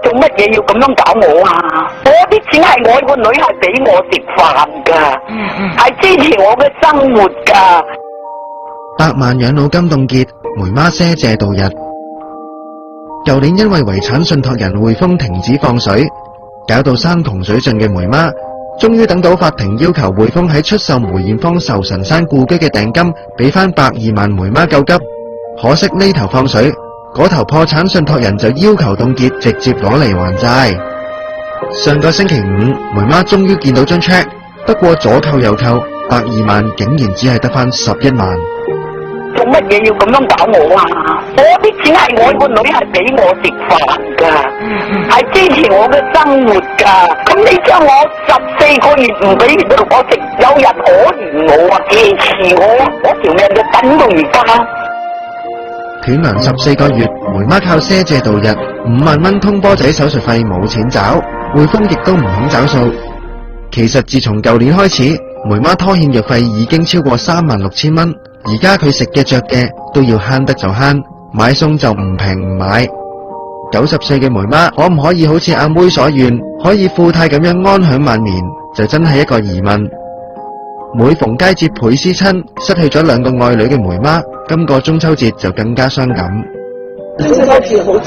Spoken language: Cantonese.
做乜嘢要咁樣搞我啊？我啲錢係我個女係俾我食飯噶，係支持我嘅生活噶。百萬養老金凍結，梅媽賒借度日。舊年因為遺產信託人匯豐停止放水，搞到山窮水盡嘅梅媽，終於等到法庭要求匯豐喺出售梅艷芳壽臣山故居嘅訂金俾翻120萬梅媽救急。可惜呢頭放水，嗰頭破產信託人就要求凍結，直接攞嚟還債。上個星期五，梅媽終於見到張 check， 不過左扣右扣，120萬竟然只係得翻11萬。做乜嘢要咁樣搞我啊？我啲錢係我個女係俾我食飯噶，係支持我嘅生活噶。咁你將我14個月唔俾我食，有人可憐我啊，劫持我，我條命就等到而家。斷糧14個月，梅媽靠賒借度日，5萬蚊通波仔手術費冇錢找，匯豐亦都唔肯找數。其實自從舊年開始，梅媽拖欠藥費已經超過36000蚊，而家佢食嘅着嘅都要慳得就慳，買餸就唔平唔買。90歲嘅梅媽可唔可以好似阿妹所願，可以富態咁樣安享晚年，就真係一個疑問。每逢佳節倍思親，失去咗2個愛女嘅梅媽，今個中秋節就更加傷感。中秋節好